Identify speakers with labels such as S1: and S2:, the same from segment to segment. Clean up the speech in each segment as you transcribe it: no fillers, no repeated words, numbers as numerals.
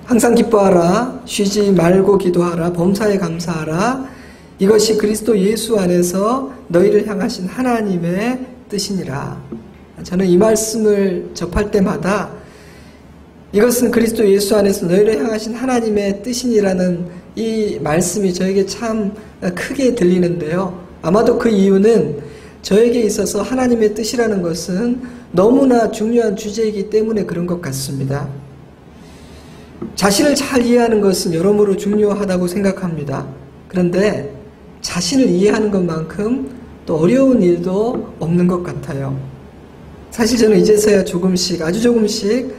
S1: 항상 기뻐하라, 쉬지 말고 기도하라, 범사에 감사하라. 이것이 그리스도 예수 안에서 너희를 향하신 하나님의 뜻이니라. 저는 이 말씀을 접할 때마다 이것은 그리스도 예수 안에서 너희를 향하신 하나님의 뜻이니라는 이 말씀이 저에게 참 크게 들리는데요. 아마도 그 이유는 저에게 있어서 하나님의 뜻이라는 것은 너무나 중요한 주제이기 때문에 그런 것 같습니다. 자신을 잘 이해하는 것은 여러모로 중요하다고 생각합니다. 그런데 자신을 이해하는 것만큼 또 어려운 일도 없는 것 같아요. 사실 저는 이제서야 아주 조금씩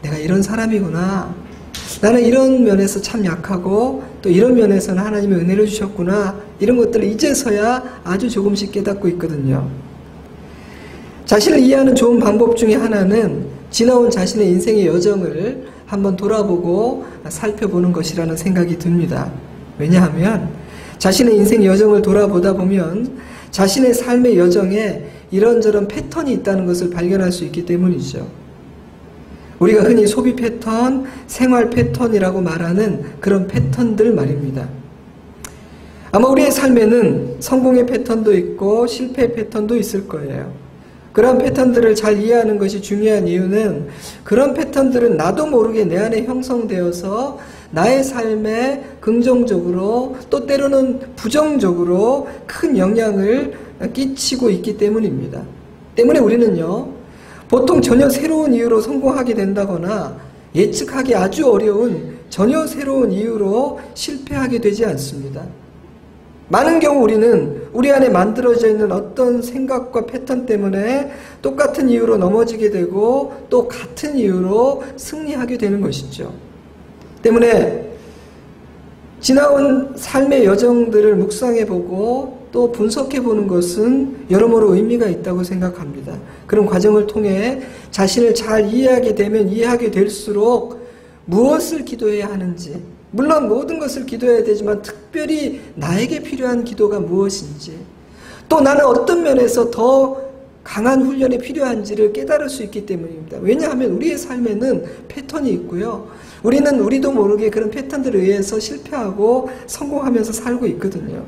S1: 내가 이런 사람이구나. 나는 이런 면에서 참 약하고 또 이런 면에서는 하나님의 은혜를 주셨구나. 이런 것들을 이제서야 아주 조금씩 깨닫고 있거든요. 자신을 이해하는 좋은 방법 중에 하나는 지나온 자신의 인생의 여정을 한번 돌아보고 살펴보는 것이라는 생각이 듭니다. 왜냐하면 자신의 인생 여정을 돌아보다 보면 자신의 삶의 여정에 이런저런 패턴이 있다는 것을 발견할 수 있기 때문이죠. 우리가 흔히 소비 패턴, 생활 패턴이라고 말하는 그런 패턴들 말입니다. 아마 우리의 삶에는 성공의 패턴도 있고 실패의 패턴도 있을 거예요. 그런 패턴들을 잘 이해하는 것이 중요한 이유는 그런 패턴들은 나도 모르게 내 안에 형성되어서 나의 삶에 긍정적으로 또 때로는 부정적으로 큰 영향을 끼치고 있기 때문입니다. 때문에 우리는요, 보통 전혀 새로운 이유로 성공하게 된다거나 예측하기 아주 어려운 전혀 새로운 이유로 실패하게 되지 않습니다. 많은 경우 우리는 우리 안에 만들어져 있는 어떤 생각과 패턴 때문에 똑같은 이유로 넘어지게 되고 또 같은 이유로 승리하게 되는 것이죠. 때문에 지나온 삶의 여정들을 묵상해보고 또 분석해보는 것은 여러모로 의미가 있다고 생각합니다. 그런 과정을 통해 자신을 잘 이해하게 되면 이해하게 될수록 무엇을 기도해야 하는지, 물론 모든 것을 기도해야 되지만 특별히 나에게 필요한 기도가 무엇인지, 또 나는 어떤 면에서 더 강한 훈련이 필요한지를 깨달을 수 있기 때문입니다. 왜냐하면 우리의 삶에는 패턴이 있고요. 우리는 우리도 모르게 그런 패턴들에 의해서 실패하고 성공하면서 살고 있거든요.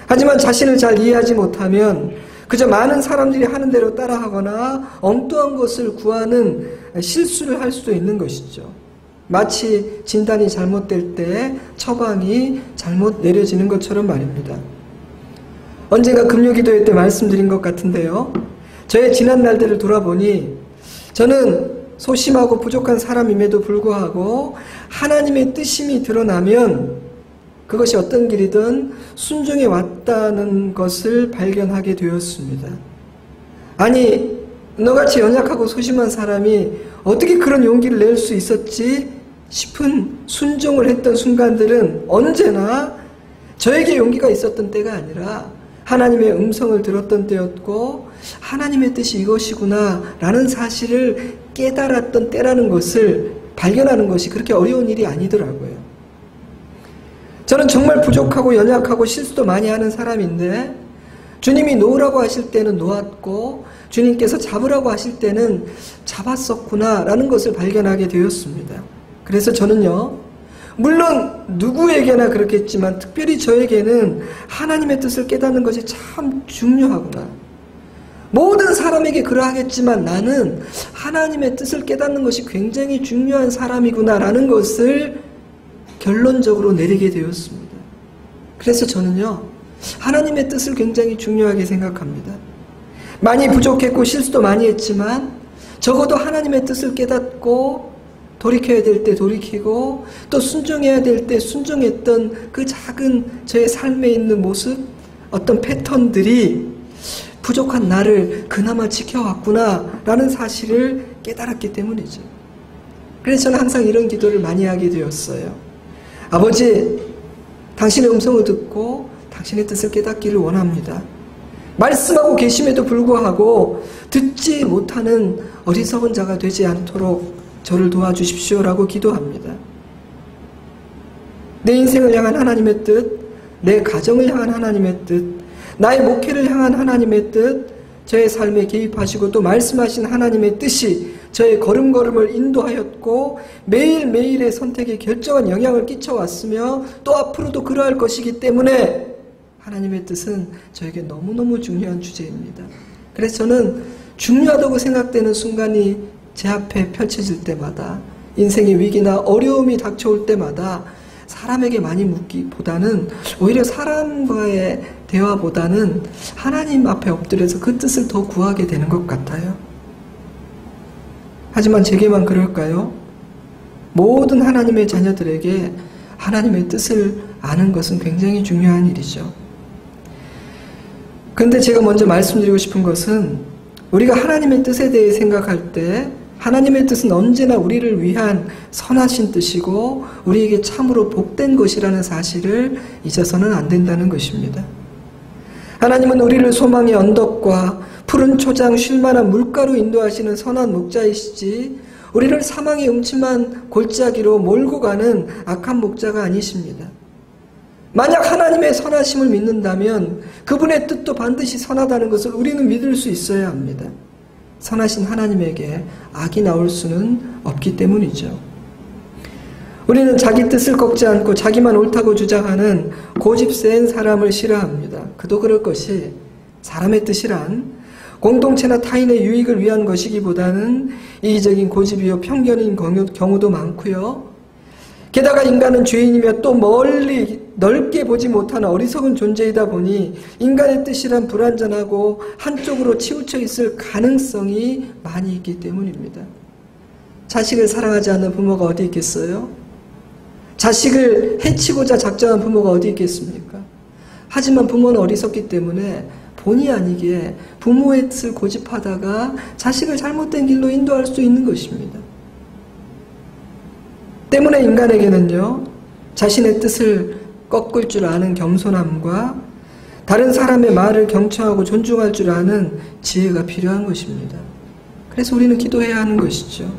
S1: 하지만 자신을 잘 이해하지 못하면 그저 많은 사람들이 하는 대로 따라하거나 엉뚱한 것을 구하는 실수를 할 수도 있는 것이죠. 마치 진단이 잘못될 때 처방이 잘못 내려지는 것처럼 말입니다. 언젠가 금요기도회 때 말씀드린 것 같은데요. 저의 지난 날들을 돌아보니 저는 소심하고 부족한 사람임에도 불구하고 하나님의 뜻임이 드러나면 그것이 어떤 길이든 순종해 왔다는 것을 발견하게 되었습니다. 아니, 너같이 연약하고 소심한 사람이 어떻게 그런 용기를 낼 수 있었지 싶은 순종을 했던 순간들은 언제나 저에게 용기가 있었던 때가 아니라 하나님의 음성을 들었던 때였고 하나님의 뜻이 이것이구나 라는 사실을 깨달았던 때라는 것을 발견하는 것이 그렇게 어려운 일이 아니더라고요. 저는 정말 부족하고 연약하고 실수도 많이 하는 사람인데 주님이 놓으라고 하실 때는 놓았고 주님께서 잡으라고 하실 때는 잡았었구나 라는 것을 발견하게 되었습니다. 그래서 저는요, 물론 누구에게나 그렇겠지만 특별히 저에게는 하나님의 뜻을 깨닫는 것이 참 중요하구나. 모든 사람에게 그러하겠지만 나는 하나님의 뜻을 깨닫는 것이 굉장히 중요한 사람이구나 라는 것을 결론적으로 내리게 되었습니다. 그래서 저는요, 하나님의 뜻을 굉장히 중요하게 생각합니다. 많이 부족했고 실수도 많이 했지만 적어도 하나님의 뜻을 깨닫고 돌이켜야 될 때 돌이키고 또 순종해야 될 때 순종했던 그 작은 저의 삶에 있는 모습, 어떤 패턴들이 부족한 나를 그나마 지켜왔구나 라는 사실을 깨달았기 때문이죠. 그래서 저는 항상 이런 기도를 많이 하게 되었어요. 아버지, 당신의 음성을 듣고 당신의 뜻을 깨닫기를 원합니다. 말씀하고 계심에도 불구하고 듣지 못하는 어리석은 자가 되지 않도록 저를 도와주십시오라고 기도합니다. 내 인생을 향한 하나님의 뜻, 내 가정을 향한 하나님의 뜻, 나의 목회를 향한 하나님의 뜻, 저의 삶에 개입하시고 또 말씀하신 하나님의 뜻이 저의 걸음걸음을 인도하였고 매일매일의 선택에 결정한 영향을 끼쳐왔으며 또 앞으로도 그러할 것이기 때문에 하나님의 뜻은 저에게 너무너무 중요한 주제입니다. 그래서 저는 중요하다고 생각되는 순간이 제 앞에 펼쳐질 때마다, 인생의 위기나 어려움이 닥쳐올 때마다 사람에게 많이 묻기보다는 오히려 사람과의 대화보다는 하나님 앞에 엎드려서 그 뜻을 더 구하게 되는 것 같아요. 하지만 제게만 그럴까요? 모든 하나님의 자녀들에게 하나님의 뜻을 아는 것은 굉장히 중요한 일이죠. 그런데 제가 먼저 말씀드리고 싶은 것은 우리가 하나님의 뜻에 대해 생각할 때 하나님의 뜻은 언제나 우리를 위한 선하신 뜻이고 우리에게 참으로 복된 것이라는 사실을 잊어서는 안 된다는 것입니다. 하나님은 우리를 소망의 언덕과 푸른 초장 쉴만한 물가로 인도하시는 선한 목자이시지 우리를 사망의 음침한 골짜기로 몰고 가는 악한 목자가 아니십니다. 만약 하나님의 선하심을 믿는다면 그분의 뜻도 반드시 선하다는 것을 우리는 믿을 수 있어야 합니다. 선하신 하나님에게 악이 나올 수는 없기 때문이죠. 우리는 자기 뜻을 꺾지 않고 자기만 옳다고 주장하는 고집 센 사람을 싫어합니다. 그도 그럴 것이 사람의 뜻이란 공동체나 타인의 유익을 위한 것이기보다는 이기적인 고집이요 편견인 경우도 많고요. 게다가 인간은 죄인이며 또 멀리 넓게 보지 못하는 어리석은 존재이다 보니 인간의 뜻이란 불완전하고 한쪽으로 치우쳐 있을 가능성이 많이 있기 때문입니다. 자식을 사랑하지 않는 부모가 어디 있겠어요? 자식을 해치고자 작정한 부모가 어디 있겠습니까? 하지만 부모는 어리석기 때문에 본의 아니게 부모의 뜻을 고집하다가 자식을 잘못된 길로 인도할 수 있는 것입니다. 때문에 인간에게는요, 자신의 뜻을 꺾을 줄 아는 겸손함과 다른 사람의 말을 경청하고 존중할 줄 아는 지혜가 필요한 것입니다. 그래서 우리는 기도해야 하는 것이죠.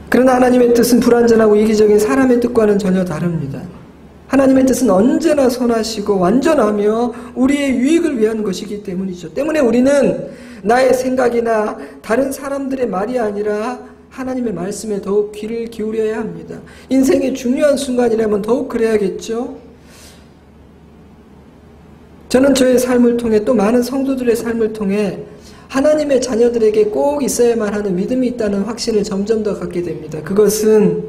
S1: 그러나 하나님의 뜻은 불완전하고 이기적인 사람의 뜻과는 전혀 다릅니다. 하나님의 뜻은 언제나 선하시고 완전하며 우리의 유익을 위한 것이기 때문이죠. 때문에 우리는 나의 생각이나 다른 사람들의 말이 아니라 하나님의 말씀에 더욱 귀를 기울여야 합니다. 인생의 중요한 순간이라면 더욱 그래야겠죠. 저는 저의 삶을 통해 또 많은 성도들의 삶을 통해 하나님의 자녀들에게 꼭 있어야만 하는 믿음이 있다는 확신을 점점 더 갖게 됩니다. 그것은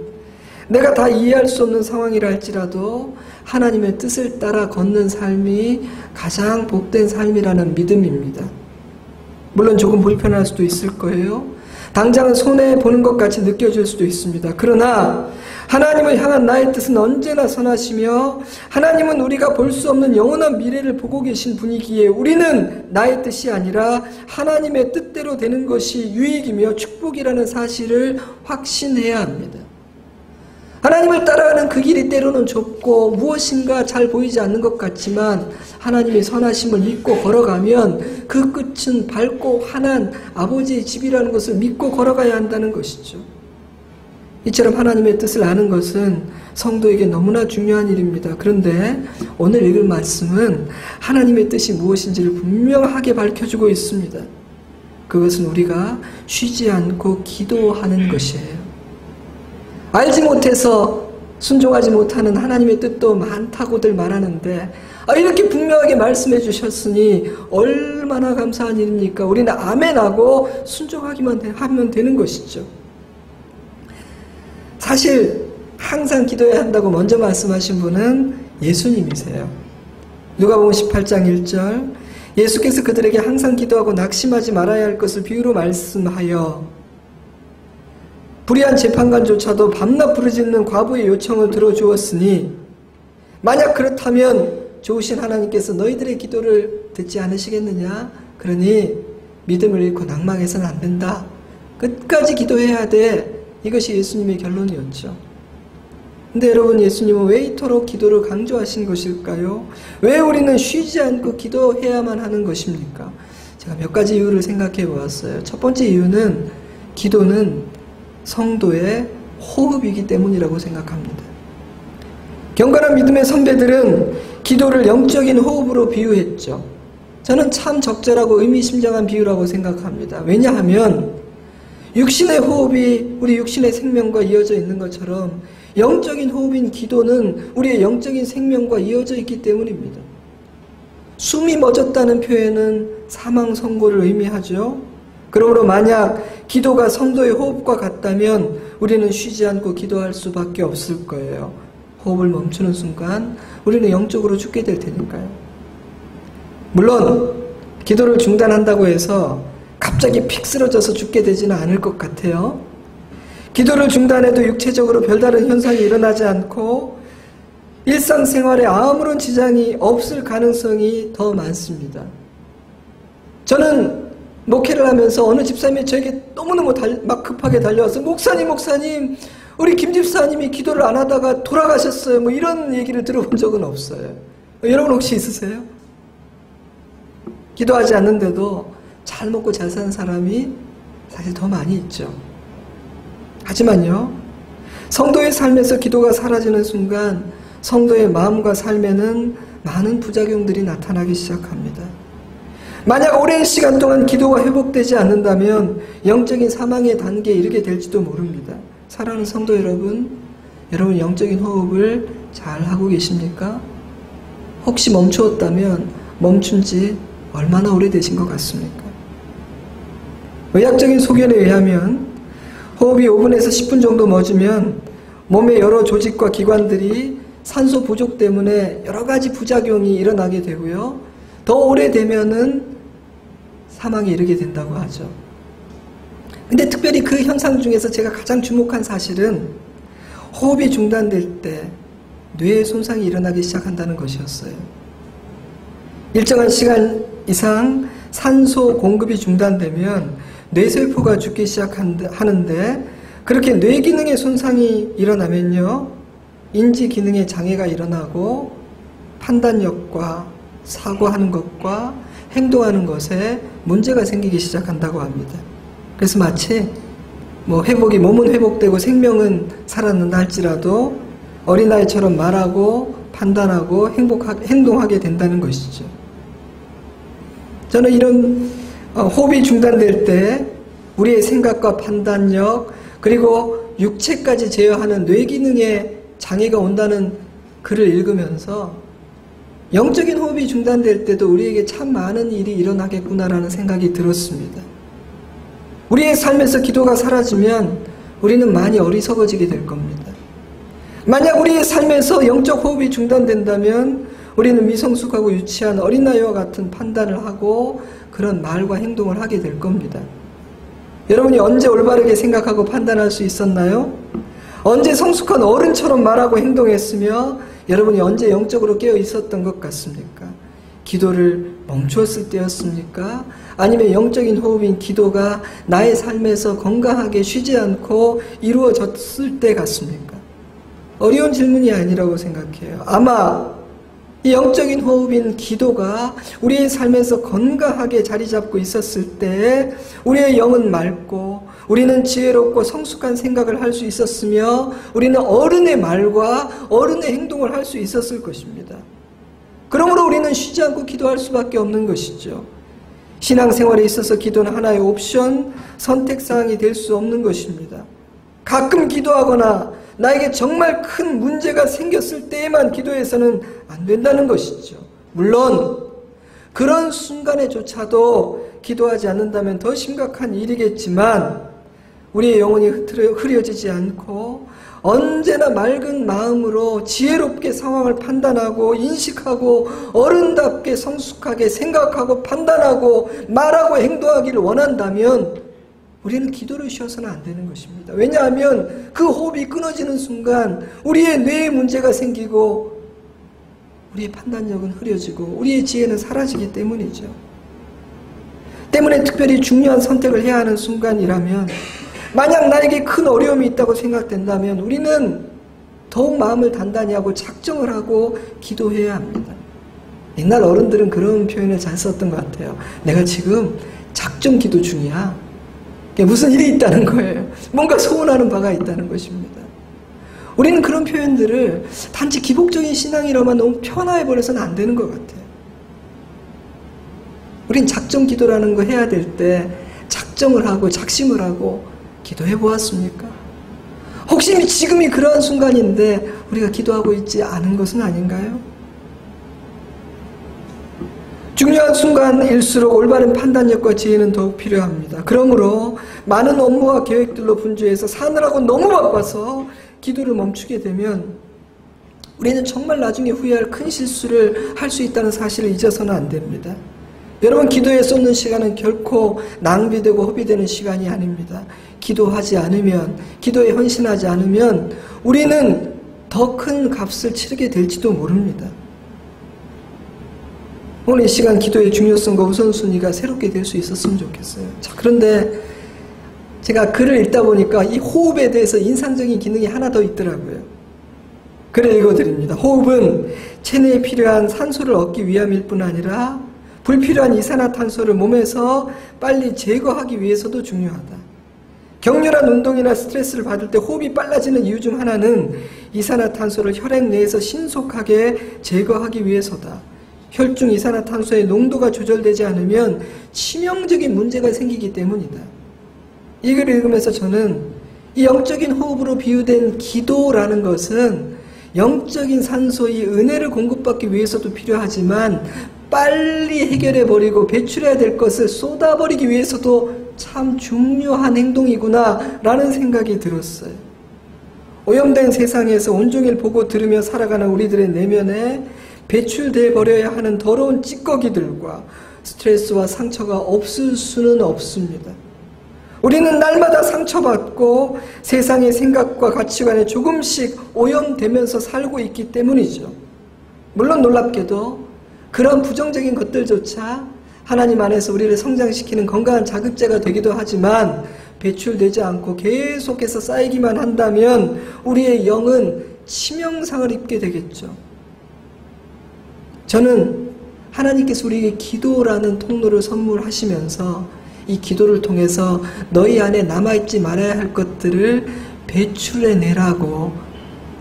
S1: 내가 다 이해할 수 없는 상황이라 할지라도 하나님의 뜻을 따라 걷는 삶이 가장 복된 삶이라는 믿음입니다. 물론 조금 불편할 수도 있을 거예요. 당장은 손해보는 것 같이 느껴질 수도 있습니다. 그러나 하나님을 향한 나의 뜻은 언제나 선하시며 하나님은 우리가 볼 수 없는 영원한 미래를 보고 계신 분이기에 우리는 나의 뜻이 아니라 하나님의 뜻대로 되는 것이 유익이며 축복이라는 사실을 확신해야 합니다. 하나님을 따라가는 그 길이 때로는 좁고 무엇인가 잘 보이지 않는 것 같지만 하나님의 선하심을 믿고 걸어가면 그 끝은 밝고 환한 아버지의 집이라는 것을 믿고 걸어가야 한다는 것이죠. 이처럼 하나님의 뜻을 아는 것은 성도에게 너무나 중요한 일입니다. 그런데 오늘 읽을 말씀은 하나님의 뜻이 무엇인지를 분명하게 밝혀주고 있습니다. 그것은 우리가 쉬지 않고 기도하는 것이에요. 알지 못해서 순종하지 못하는 하나님의 뜻도 많다고들 말하는데 이렇게 분명하게 말씀해 주셨으니 얼마나 감사한 일입니까? 우리는 아멘하고 순종하기만 하면 되는 것이죠. 사실 항상 기도해야 한다고 먼저 말씀하신 분은 예수님이세요. 누가복음 18장 1절 예수께서 그들에게 항상 기도하고 낙심하지 말아야 할 것을 비유로 말씀하여 불의한 재판관조차도 밤낮 부르짖는 과부의 요청을 들어주었으니 만약 그렇다면 좋으신 하나님께서 너희들의 기도를 듣지 않으시겠느냐? 그러니 믿음을 잃고 낭망해서는 안 된다. 끝까지 기도해야 돼. 이것이 예수님의 결론이었죠. 근데 여러분, 예수님은 왜 이토록 기도를 강조하신 것일까요? 왜 우리는 쉬지 않고 기도해야만 하는 것입니까? 제가 몇 가지 이유를 생각해 보았어요. 첫 번째 이유는 기도는 성도의 호흡이기 때문이라고 생각합니다. 경건한 믿음의 선배들은 기도를 영적인 호흡으로 비유했죠. 저는 참 적절하고 의미심장한 비유라고 생각합니다. 왜냐하면 육신의 호흡이 우리 육신의 생명과 이어져 있는 것처럼 영적인 호흡인 기도는 우리의 영적인 생명과 이어져 있기 때문입니다. 숨이 멎었다는 표현은 사망 선고를 의미하죠. 그러므로 만약 기도가 성도의 호흡과 같다면 우리는 쉬지 않고 기도할 수밖에 없을 거예요. 호흡을 멈추는 순간 우리는 영적으로 죽게 될 테니까요. 물론 기도를 중단한다고 해서 갑자기 픽 쓰러져서 죽게 되지는 않을 것 같아요. 기도를 중단해도 육체적으로 별다른 현상이 일어나지 않고 일상생활에 아무런 지장이 없을 가능성이 더 많습니다. 저는 목회를 하면서 어느 집사님이 저에게 너무너무 막 급하게 달려와서 목사님 우리 김 집사님이 기도를 안 하다가 돌아가셨어요. 뭐 이런 얘기를 들어본 적은 없어요. 여러분 혹시 있으세요? 기도하지 않는데도 잘 먹고 잘 사는 사람이 사실 더 많이 있죠. 하지만요, 성도의 삶에서 기도가 사라지는 순간 성도의 마음과 삶에는 많은 부작용들이 나타나기 시작합니다. 만약 오랜 시간 동안 기도가 회복되지 않는다면 영적인 사망의 단계에 이르게 될지도 모릅니다. 사랑하는 성도 여러분, 여러분 영적인 호흡을 잘 하고 계십니까? 혹시 멈추었다면 멈춘 지 얼마나 오래되신 것 같습니까? 의학적인 소견에 의하면 호흡이 5분에서 10분 정도 멎으면 몸의 여러 조직과 기관들이 산소 부족 때문에 여러 가지 부작용이 일어나게 되고요. 더 오래되면은 사망에 이르게 된다고 하죠. 근데 특별히 그 현상 중에서 제가 가장 주목한 사실은 호흡이 중단될 때 뇌에 손상이 일어나기 시작한다는 것이었어요. 일정한 시간 이상 산소 공급이 중단되면 뇌세포가 죽기 시작하는데 그렇게 뇌 기능의 손상이 일어나면요, 인지 기능의 장애가 일어나고 판단력과 사고하는 것과 행동하는 것에 문제가 생기기 시작한다고 합니다. 그래서 마치 몸은 회복되고 생명은 살았는다 할지라도 어린아이처럼 말하고 판단하고 행동하게 된다는 것이죠. 저는 이런 호흡이 중단될 때 우리의 생각과 판단력 그리고 육체까지 제어하는 뇌기능에 장애가 온다는 글을 읽으면서 영적인 호흡이 중단될 때도 우리에게 참 많은 일이 일어나겠구나라는 생각이 들었습니다. 우리의 삶에서 기도가 사라지면 우리는 많이 어리석어지게 될 겁니다. 만약 우리의 삶에서 영적 호흡이 중단된다면 우리는 미성숙하고 유치한 어린아이와 같은 판단을 하고 그런 말과 행동을 하게 될 겁니다. 여러분이 언제 올바르게 생각하고 판단할 수 있었나요? 언제 성숙한 어른처럼 말하고 행동했으며 여러분이 언제 영적으로 깨어 있었던 것 같습니까? 기도를 멈추었을 때였습니까? 아니면 영적인 호흡인 기도가 나의 삶에서 건강하게 쉬지 않고 이루어졌을 때 같습니까? 어려운 질문이 아니라고 생각해요. 아마 이 영적인 호흡인 기도가 우리의 삶에서 건강하게 자리 잡고 있었을 때 우리의 영은 맑고 우리는 지혜롭고 성숙한 생각을 할 수 있었으며 우리는 어른의 말과 어른의 행동을 할 수 있었을 것입니다. 그러므로 우리는 쉬지 않고 기도할 수밖에 없는 것이죠. 신앙생활에 있어서 기도는 하나의 옵션, 선택사항이 될 수 없는 것입니다. 가끔 기도하거나 나에게 정말 큰 문제가 생겼을 때에만 기도해서는 안 된다는 것이죠. 물론 그런 순간에조차도 기도하지 않는다면 더 심각한 일이겠지만 우리의 영혼이 흐려지지 않고 언제나 맑은 마음으로 지혜롭게 상황을 판단하고 인식하고 어른답게 성숙하게 생각하고 판단하고 말하고 행동하기를 원한다면 우리는 기도를 쉬어서는 안 되는 것입니다. 왜냐하면 그 호흡이 끊어지는 순간 우리의 뇌에 문제가 생기고 우리의 판단력은 흐려지고 우리의 지혜는 사라지기 때문이죠. 때문에 특별히 중요한 선택을 해야 하는 순간이라면 만약 나에게 큰 어려움이 있다고 생각된다면 우리는 더욱 마음을 단단히 하고 작정을 하고 기도해야 합니다. 옛날 어른들은 그런 표현을 잘 썼던 것 같아요. 내가 지금 작정 기도 중이야. 무슨 일이 있다는 거예요. 뭔가 소원하는 바가 있다는 것입니다. 우리는 그런 표현들을 단지 기복적인 신앙이라만 너무 편화해버려서는 안 되는 것 같아요. 우린 작정 기도라는 거 해야 될 때 작정을 하고 작심을 하고 기도해 보았습니까? 혹시 지금이 그러한 순간인데 우리가 기도하고 있지 않은 것은 아닌가요? 중요한 순간일수록 올바른 판단력과 지혜는 더욱 필요합니다. 그러므로 많은 업무와 계획들로 분주해서 사느라고 너무 바빠서 기도를 멈추게 되면 우리는 정말 나중에 후회할 큰 실수를 할 수 있다는 사실을 잊어서는 안 됩니다. 여러분, 기도에 쏟는 시간은 결코 낭비되고 허비되는 시간이 아닙니다. 기도하지 않으면, 기도에 헌신하지 않으면 우리는 더 큰 값을 치르게 될지도 모릅니다. 오늘 이 시간 기도의 중요성과 우선순위가 새롭게 될 수 있었으면 좋겠어요. 자, 그런데 제가 글을 읽다 보니까 이 호흡에 대해서 인상적인 기능이 하나 더 있더라고요. 글을 읽어드립니다. 호흡은 체내에 필요한 산소를 얻기 위함일 뿐 아니라 불필요한 이산화탄소를 몸에서 빨리 제거하기 위해서도 중요하다. 격렬한 운동이나 스트레스를 받을 때 호흡이 빨라지는 이유 중 하나는 이산화탄소를 혈액 내에서 신속하게 제거하기 위해서다. 혈중 이산화탄소의 농도가 조절되지 않으면 치명적인 문제가 생기기 때문이다. 이 글을 읽으면서 저는 이 영적인 호흡으로 비유된 기도라는 것은 영적인 산소의 은혜를 공급받기 위해서도 필요하지만 빨리 해결해버리고 배출해야 될 것을 쏟아버리기 위해서도 참 중요한 행동이구나 라는 생각이 들었어요. 오염된 세상에서 온종일 보고 들으며 살아가는 우리들의 내면에 배출돼 버려야 하는 더러운 찌꺼기들과 스트레스와 상처가 없을 수는 없습니다. 우리는 날마다 상처받고 세상의 생각과 가치관에 조금씩 오염되면서 살고 있기 때문이죠. 물론 놀랍게도 그런 부정적인 것들조차 하나님 안에서 우리를 성장시키는 건강한 자극제가 되기도 하지만 배출되지 않고 계속해서 쌓이기만 한다면 우리의 영은 치명상을 입게 되겠죠. 저는 하나님께서 우리에게 기도라는 통로를 선물하시면서 이 기도를 통해서 너희 안에 남아있지 말아야 할 것들을 배출해내라고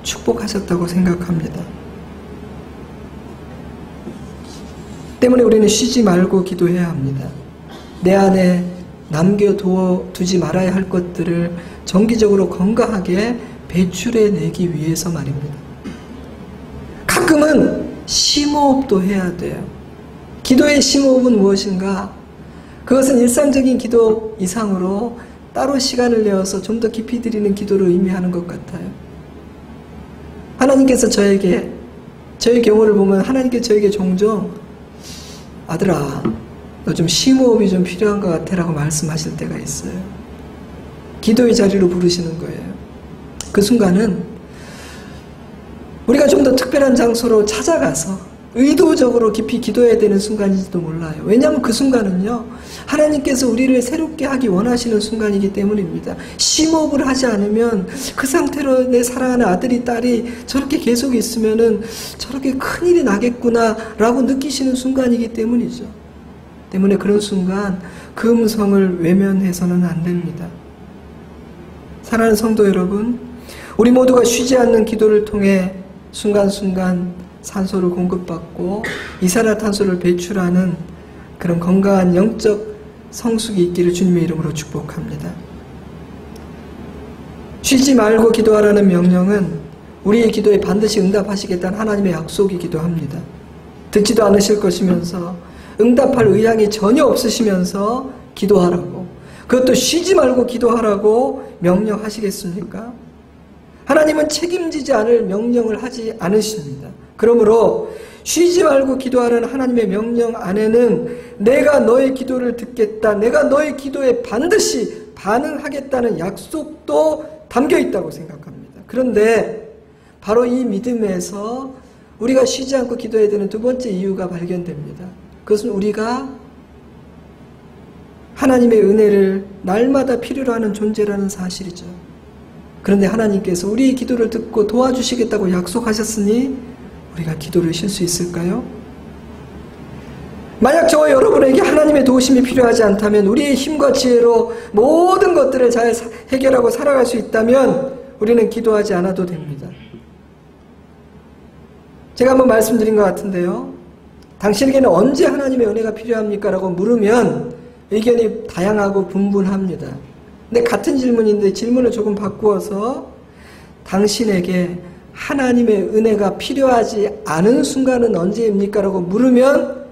S1: 축복하셨다고 생각합니다. 때문에 우리는 쉬지 말고 기도해야 합니다. 내 안에 남겨두지 말아야 할 것들을 정기적으로 건강하게 배출해내기 위해서 말입니다. 가끔은 심호흡도 해야 돼요. 기도의 심호흡은 무엇인가? 그것은 일상적인 기도 이상으로 따로 시간을 내어서 좀 더 깊이 드리는 기도를 의미하는 것 같아요. 하나님께서 저의 경우를 보면 하나님께서 저에게 종종 아들아, 너 좀 심호흡이 좀 필요한 것 같아 라고 말씀하실 때가 있어요. 기도의 자리로 부르시는 거예요. 그 순간은 우리가 좀 더 특별한 장소로 찾아가서 의도적으로 깊이 기도해야 되는 순간인지도 몰라요. 왜냐하면 그 순간은요, 하나님께서 우리를 새롭게 하기 원하시는 순간이기 때문입니다. 심호흡을 하지 않으면 그 상태로 내 사랑하는 아들이 딸이 저렇게 계속 있으면은 저렇게 큰일이 나겠구나 라고 느끼시는 순간이기 때문이죠. 때문에 그런 순간 그 음성을 외면해서는 안 됩니다. 사랑하는 성도 여러분, 우리 모두가 쉬지 않는 기도를 통해 순간순간 산소를 공급받고 이산화탄소를 배출하는 그런 건강한 영적 성숙이 있기를 주님의 이름으로 축복합니다. 쉬지 말고 기도하라는 명령은 우리의 기도에 반드시 응답하시겠다는 하나님의 약속이기도 합니다. 듣지도 않으실 것이면서 응답할 의향이 전혀 없으시면서 기도하라고, 그것도 쉬지 말고 기도하라고 명령하시겠습니까? 하나님은 책임지지 않을 명령을 하지 않으십니다. 그러므로 쉬지 말고 기도하라는 하나님의 명령 안에는 내가 너의 기도를 듣겠다, 내가 너의 기도에 반드시 반응하겠다는 약속도 담겨 있다고 생각합니다. 그런데 바로 이 믿음에서 우리가 쉬지 않고 기도해야 되는 두 번째 이유가 발견됩니다. 그것은 우리가 하나님의 은혜를 날마다 필요로 하는 존재라는 사실이죠. 그런데 하나님께서 우리의 기도를 듣고 도와주시겠다고 약속하셨으니 우리가 기도를 쉴 수 있을까요? 만약 저와 여러분에게 하나님의 도우심이 필요하지 않다면, 우리의 힘과 지혜로 모든 것들을 잘 해결하고 살아갈 수 있다면 우리는 기도하지 않아도 됩니다. 제가 한번 말씀드린 것 같은데요, 당신에게는 언제 하나님의 은혜가 필요합니까? 라고 물으면 의견이 다양하고 분분합니다. 근데 같은 질문인데 질문을 조금 바꾸어서 당신에게 하나님의 은혜가 필요하지 않은 순간은 언제입니까? 라고 물으면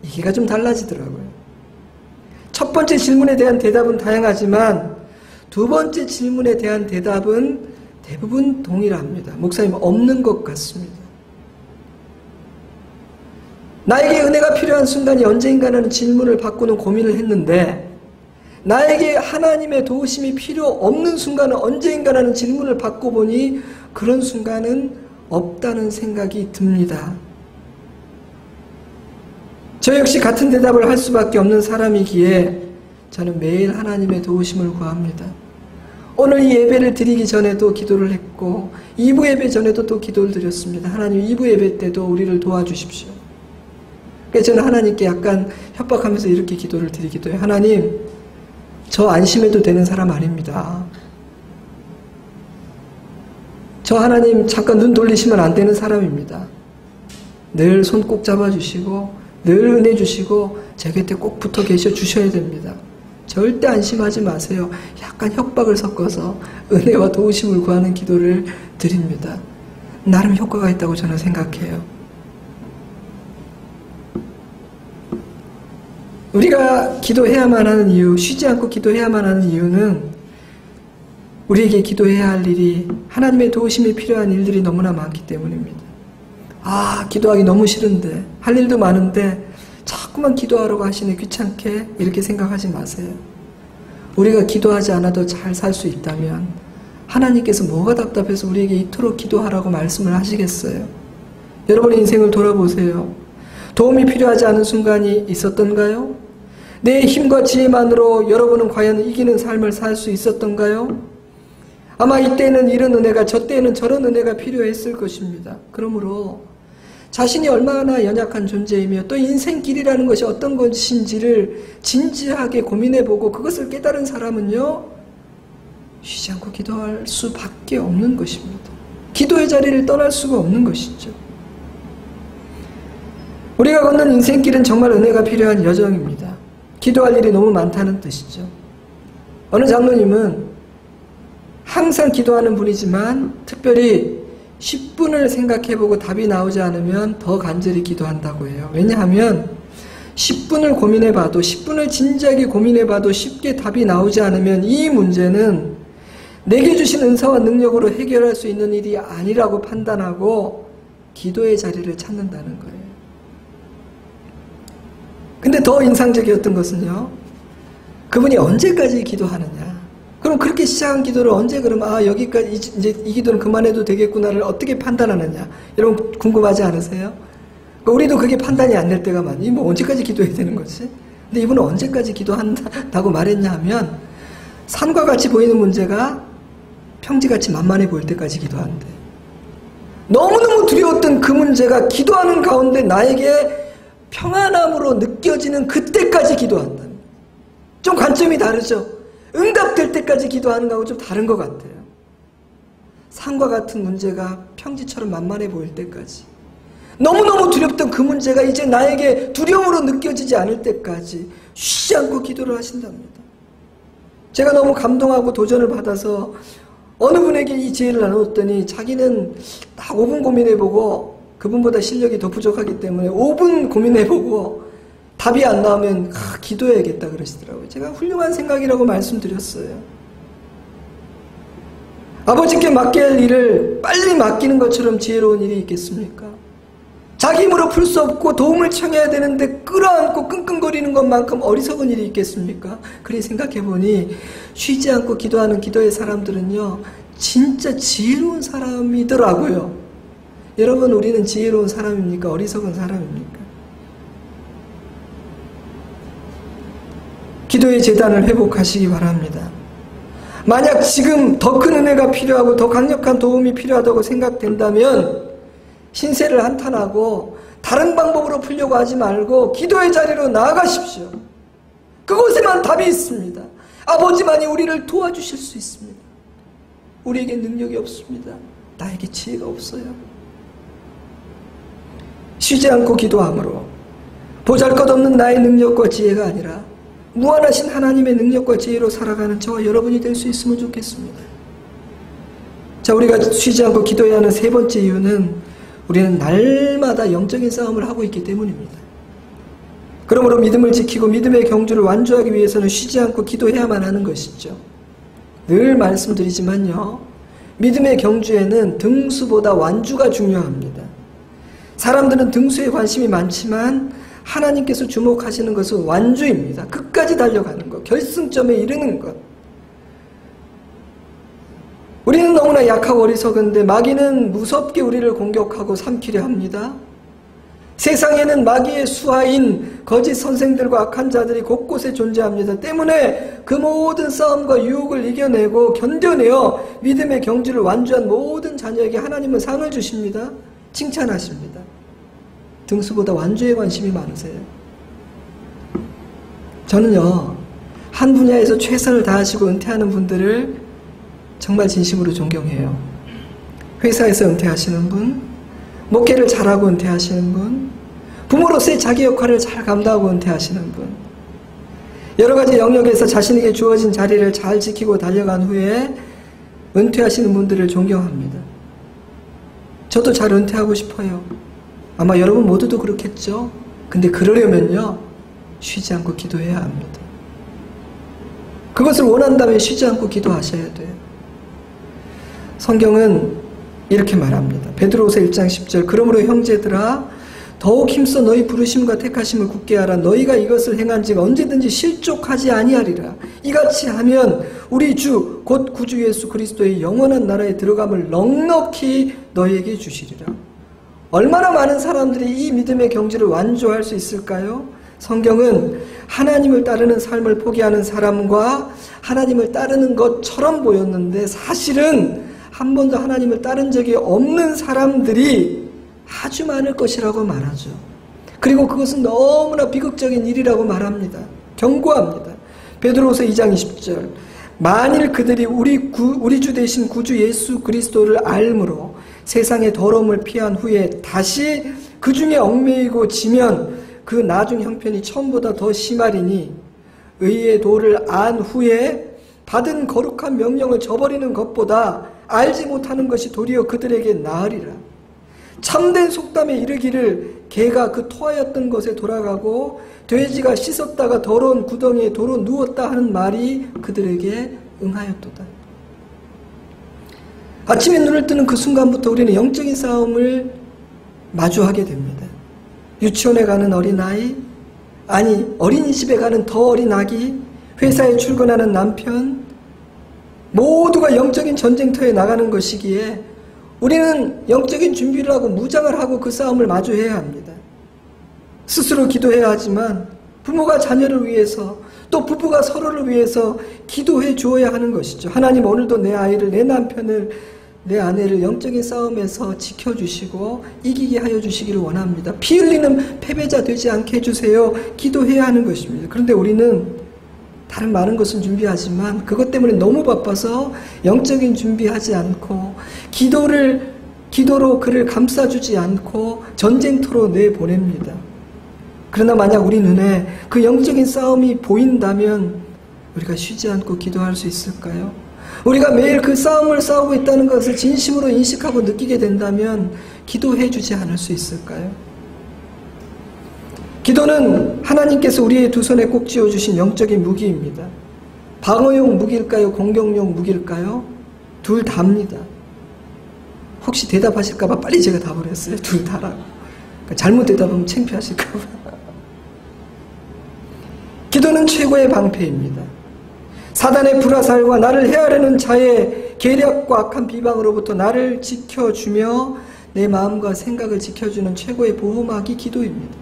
S1: 얘기가 좀 달라지더라고요. 첫 번째 질문에 대한 대답은 다양하지만 두 번째 질문에 대한 대답은 대부분 동일합니다. 목사님, 없는 것 같습니다. 나에게 은혜가 필요한 순간이 언제인가라는 질문을 받고는 고민을 했는데 나에게 하나님의 도우심이 필요 없는 순간은 언제인가라는 질문을 받고 보니 그런 순간은 없다는 생각이 듭니다. 저 역시 같은 대답을 할 수밖에 없는 사람이기에 저는 매일 하나님의 도우심을 구합니다. 오늘 이 예배를 드리기 전에도 기도를 했고 2부 예배 전에도 또 기도를 드렸습니다. 하나님 2부 예배 때도 우리를 도와주십시오. 그래서 저는 하나님께 약간 협박하면서 이렇게 기도를 드리기도 해요. 하나님, 저 안심해도 되는 사람 아닙니다. 저 하나님 잠깐 눈 돌리시면 안 되는 사람입니다. 늘 손 꼭 잡아주시고 늘 은혜 주시고 제 곁에 꼭 붙어 계셔 주셔야 됩니다. 절대 안심하지 마세요. 약간 협박을 섞어서 은혜와 도우심을 구하는 기도를 드립니다. 나름 효과가 있다고 저는 생각해요. 우리가 기도해야만 하는 이유, 쉬지 않고 기도해야만 하는 이유는 우리에게 기도해야 할 일이, 하나님의 도우심이 필요한 일들이 너무나 많기 때문입니다. 기도하기 너무 싫은데, 할 일도 많은데 자꾸만 기도하라고 하시네, 귀찮게, 이렇게 생각하지 마세요. 우리가 기도하지 않아도 잘 살 수 있다면 하나님께서 뭐가 답답해서 우리에게 이토록 기도하라고 말씀을 하시겠어요? 여러분의 인생을 돌아보세요. 도움이 필요하지 않은 순간이 있었던가요? 내 힘과 지혜만으로 여러분은 과연 이기는 삶을 살 수 있었던가요? 아마 이때는 이런 은혜가, 저 때는 저런 은혜가 필요했을 것입니다. 그러므로 자신이 얼마나 연약한 존재이며 또 인생길이라는 것이 어떤 것인지를 진지하게 고민해보고 그것을 깨달은 사람은요, 쉬지 않고 기도할 수밖에 없는 것입니다. 기도의 자리를 떠날 수가 없는 것이죠. 우리가 걷는 인생길은 정말 은혜가 필요한 여정입니다. 기도할 일이 너무 많다는 뜻이죠. 어느 장로님은 항상 기도하는 분이지만 특별히 10분을 생각해보고 답이 나오지 않으면 더 간절히 기도한다고 해요. 왜냐하면 10분을 고민해봐도, 10분을 진지하게 고민해봐도 쉽게 답이 나오지 않으면 이 문제는 내게 주신 은사와 능력으로 해결할 수 있는 일이 아니라고 판단하고 기도의 자리를 찾는다는 거예요. 근데 더 인상적이었던 것은요, 그분이 언제까지 기도하느냐. 그럼 그렇게 시작한 기도를 언제 여기까지 이제 이 기도는 그만해도 되겠구나를 어떻게 판단하느냐. 여러분 궁금하지 않으세요? 우리도 그게 판단이 안 될 때가 많이, 언제까지 기도해야 되는 거지? 근데 이분은 언제까지 기도한다고 말했냐 하면 산과 같이 보이는 문제가 평지같이 만만해 보일 때까지 기도한대. 너무너무 두려웠던 그 문제가 기도하는 가운데 나에게 평안함으로 느껴지는 그때까지 기도한다. 좀 관점이 다르죠? 응답될 때까지 기도하는 거하고 좀 다른 것 같아요. 산과 같은 문제가 평지처럼 만만해 보일 때까지, 너무너무 두렵던 그 문제가 이제 나에게 두려움으로 느껴지지 않을 때까지 쉬지 않고 기도를 하신답니다. 제가 너무 감동하고 도전을 받아서 어느 분에게 이 지혜를 나눴더니 자기는 딱 5분 고민해보고, 그분보다 실력이 더 부족하기 때문에 5분 고민해보고 답이 안 나오면 기도해야겠다 그러시더라고요. 제가 훌륭한 생각이라고 말씀드렸어요. 아버지께 맡겨야 할 일을 빨리 맡기는 것처럼 지혜로운 일이 있겠습니까? 자기 힘으로 풀 수 없고 도움을 청해야 되는데 끌어안고 끙끙거리는 것만큼 어리석은 일이 있겠습니까? 그래 생각해보니 쉬지 않고 기도하는 기도의 사람들은요, 진짜 지혜로운 사람이더라고요. 여러분, 우리는 지혜로운 사람입니까? 어리석은 사람입니까? 기도의 재단을 회복하시기 바랍니다. 만약 지금 더 큰 은혜가 필요하고 더 강력한 도움이 필요하다고 생각된다면 신세를 한탄하고 다른 방법으로 풀려고 하지 말고 기도의 자리로 나아가십시오. 그곳에만 답이 있습니다. 아버지만이 우리를 도와주실 수 있습니다. 우리에게 능력이 없습니다. 나에게 지혜가 없어요. 쉬지 않고 기도함으로 보잘것없는 나의 능력과 지혜가 아니라 무한하신 하나님의 능력과 지혜로 살아가는 저와 여러분이 될 수 있으면 좋겠습니다. 자, 우리가 쉬지 않고 기도해야 하는 세 번째 이유는 우리는 날마다 영적인 싸움을 하고 있기 때문입니다. 그러므로 믿음을 지키고 믿음의 경주를 완주하기 위해서는 쉬지 않고 기도해야만 하는 것이죠. 늘 말씀드리지만요, 믿음의 경주에는 등수보다 완주가 중요합니다. 사람들은 등수에 관심이 많지만 하나님께서 주목하시는 것은 완주입니다. 끝까지 달려가는 것, 결승점에 이르는 것. 우리는 너무나 약하고 어리석은데 마귀는 무섭게 우리를 공격하고 삼키려 합니다. 세상에는 마귀의 수하인 거짓 선생들과 악한 자들이 곳곳에 존재합니다. 때문에 그 모든 싸움과 유혹을 이겨내고 견뎌내어 믿음의 경주를 완주한 모든 자녀에게 하나님은 상을 주십니다. 칭찬하십니다. 등수보다 완주에 관심이 많으세요. 저는요, 한 분야에서 최선을 다하시고 은퇴하는 분들을 정말 진심으로 존경해요. 회사에서 은퇴하시는 분, 목회를 잘하고 은퇴하시는 분, 부모로서의 자기 역할을 잘 감당하고 은퇴하시는 분, 여러 가지 영역에서 자신에게 주어진 자리를 잘 지키고 달려간 후에 은퇴하시는 분들을 존경합니다. 저도 잘 은퇴하고 싶어요. 아마 여러분 모두도 그렇겠죠. 근데 그러려면요, 쉬지 않고 기도해야 합니다. 그것을 원한다면 쉬지 않고 기도하셔야 돼요. 성경은 이렇게 말합니다. 베드로후서 1장 10절, 그러므로 형제들아 더욱 힘써 너희 부르심과 택하심을 굳게 하라. 너희가 이것을 행한즉 언제든지 실족하지 아니하리라. 이같이 하면 우리 주 곧 구주 예수 그리스도의 영원한 나라에 들어감을 넉넉히 너희에게 주시리라. 얼마나 많은 사람들이 이 믿음의 경주를 완주할 수 있을까요? 성경은 하나님을 따르는 삶을 포기하는 사람과 하나님을 따르는 것처럼 보였는데 사실은 한 번도 하나님을 따른 적이 없는 사람들이 아주 많을 것이라고 말하죠. 그리고 그것은 너무나 비극적인 일이라고 말합니다. 경고합니다. 베드로후서 2장 20절, 만일 그들이 우리 주 되신 구주 예수 그리스도를 알므로 세상의 더러움을 피한 후에 다시 그 중에 얽매이고 지면 그 나중 형편이 처음보다 더 심하리니 의의 도를 안 후에 받은 거룩한 명령을 저버리는 것보다 알지 못하는 것이 도리어 그들에게 나으리라. 참된 속담에 이르기를 개가 그 토하였던 것에 돌아가고 돼지가 씻었다가 더러운 구덩이에 도로 누웠다 하는 말이 그들에게 응하였도다. 아침에 눈을 뜨는 그 순간부터 우리는 영적인 싸움을 마주하게 됩니다. 유치원에 가는 어린아이, 아니 어린이집에 가는 더 어린 아기, 회사에 출근하는 남편, 모두가 영적인 전쟁터에 나가는 것이기에 우리는 영적인 준비를 하고 무장을 하고 그 싸움을 마주해야 합니다. 스스로 기도해야 하지만 부모가 자녀를 위해서 또 부부가 서로를 위해서 기도해 주어야 하는 것이죠. 하나님 오늘도 내 아이를, 내 남편을, 내 아내를 영적인 싸움에서 지켜주시고 이기게 하여 주시기를 원합니다. 피 흘리는 패배자 되지 않게 해주세요. 기도해야 하는 것입니다. 그런데 우리는 다른 많은 것은 준비하지만 그것 때문에 너무 바빠서 영적인 준비하지 않고 기도로 그를 감싸주지 않고 전쟁터로 내보냅니다. 그러나 만약 우리 눈에 그 영적인 싸움이 보인다면 우리가 쉬지 않고 기도할 수 있을까요? 우리가 매일 그 싸움을 싸우고 있다는 것을 진심으로 인식하고 느끼게 된다면 기도해 주지 않을 수 있을까요? 기도는 하나님께서 우리의 두 손에 꼭 쥐어주신 영적인 무기입니다. 방어용 무기일까요? 공격용 무기일까요? 둘 다입니다. 혹시 대답하실까봐 빨리 제가 답을 했어요. 둘 다라고. 그러니까 잘못 대답하면 창피하실까봐. 기도는 최고의 방패입니다. 사단의 불화살과 나를 해하려는 자의 계략과 악한 비방으로부터 나를 지켜주며 내 마음과 생각을 지켜주는 최고의 보호막이 기도입니다.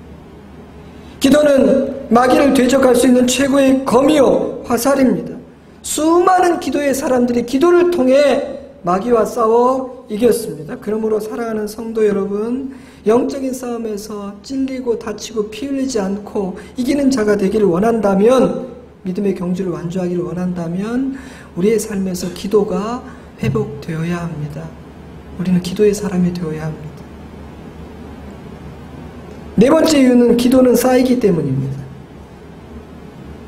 S1: 기도는 마귀를 대적할 수 있는 최고의 검이요 화살입니다. 수많은 기도의 사람들이 기도를 통해 마귀와 싸워 이겼습니다. 그러므로 사랑하는 성도 여러분, 영적인 싸움에서 찔리고 다치고 피 흘리지 않고 이기는 자가 되기를 원한다면, 믿음의 경주를 완주하기를 원한다면 우리의 삶에서 기도가 회복되어야 합니다. 우리는 기도의 사람이 되어야 합니다. 네 번째 이유는 기도는 쌓이기 때문입니다.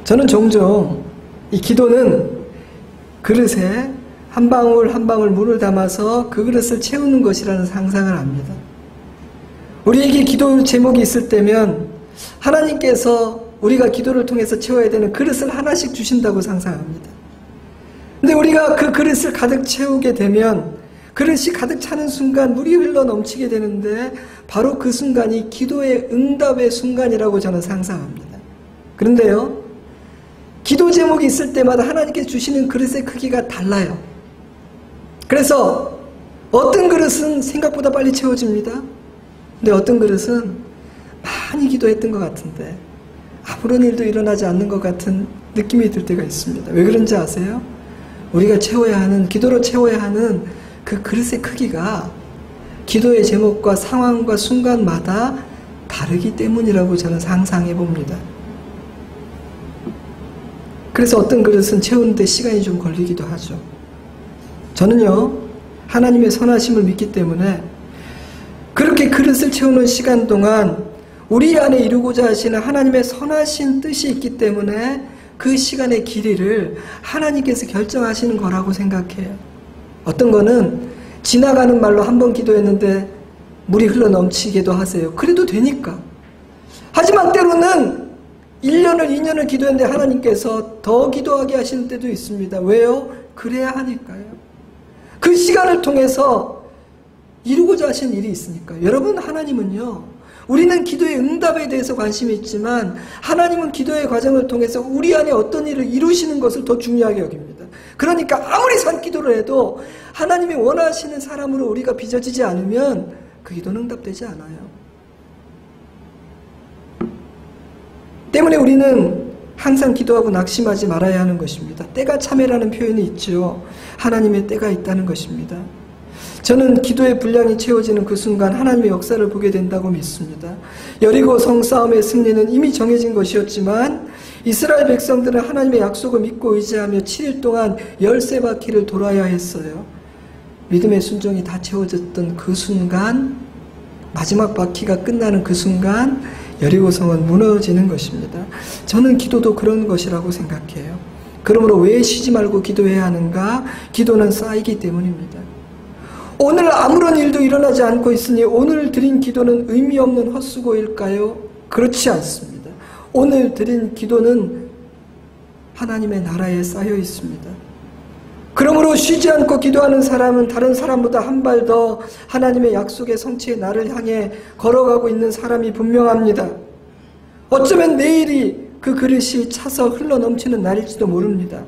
S1: 저는 종종 이 기도는 그릇에 한 방울 한 방울 물을 담아서 그 그릇을 채우는 것이라는 상상을 합니다. 우리에게 기도 제목이 있을 때면 하나님께서 우리가 기도를 통해서 채워야 되는 그릇을 하나씩 주신다고 상상합니다. 근데 우리가 그 그릇을 가득 채우게 되면 그릇이 가득 차는 순간 물이 흘러 넘치게 되는데 바로 그 순간이 기도의 응답의 순간이라고 저는 상상합니다. 그런데요, 기도 제목이 있을 때마다 하나님께서 주시는 그릇의 크기가 달라요. 그래서 어떤 그릇은 생각보다 빨리 채워집니다. 근데 어떤 그릇은 많이 기도했던 것 같은데 아무런 일도 일어나지 않는 것 같은 느낌이 들 때가 있습니다. 왜 그런지 아세요? 우리가 채워야 하는, 기도로 채워야 하는 그 그릇의 크기가 기도의 제목과 상황과 순간마다 다르기 때문이라고 저는 상상해 봅니다. 그래서 어떤 그릇은 채우는데 시간이 좀 걸리기도 하죠. 저는요, 하나님의 선하심을 믿기 때문에 그렇게 그릇을 채우는 시간 동안 우리 안에 이루고자 하시는 하나님의 선하신 뜻이 있기 때문에 그 시간의 길이를 하나님께서 결정하시는 거라고 생각해요. 어떤 거는 지나가는 말로 한 번 기도했는데 물이 흘러 넘치기도 하세요. 그래도 되니까. 하지만 때로는 1년을 2년을 기도했는데 하나님께서 더 기도하게 하시는 때도 있습니다. 왜요? 그래야 하니까요. 그 시간을 통해서 이루고자 하신 일이 있으니까. 여러분, 하나님은요, 우리는 기도의 응답에 대해서 관심이 있지만 하나님은 기도의 과정을 통해서 우리 안에 어떤 일을 이루시는 것을 더 중요하게 여깁니다. 그러니까 아무리 산기도를 해도 하나님이 원하시는 사람으로 우리가 빚어지지 않으면 그 기도는 응답되지 않아요. 때문에 우리는 항상 기도하고 낙심하지 말아야 하는 것입니다. 때가 참회라는 표현이 있죠. 하나님의 때가 있다는 것입니다. 저는 기도의 분량이 채워지는 그 순간 하나님의 역사를 보게 된다고 믿습니다. 여리고 성싸움의 승리는 이미 정해진 것이었지만 이스라엘 백성들은 하나님의 약속을 믿고 의지하며 7일 동안 13바퀴를 돌아야 했어요. 믿음의 순종이 다 채워졌던 그 순간, 마지막 바퀴가 끝나는 그 순간 여리고성은 무너지는 것입니다. 저는 기도도 그런 것이라고 생각해요. 그러므로 왜 쉬지 말고 기도해야 하는가? 기도는 쌓이기 때문입니다. 오늘 아무런 일도 일어나지 않고 있으니 오늘 드린 기도는 의미 없는 헛수고일까요? 그렇지 않습니다. 오늘 드린 기도는 하나님의 나라에 쌓여 있습니다. 그러므로 쉬지 않고 기도하는 사람은 다른 사람보다 한 발 더 하나님의 약속의 성취의 날을 향해 걸어가고 있는 사람이 분명합니다. 어쩌면 내일이 그 그릇이 차서 흘러넘치는 날일지도 모릅니다.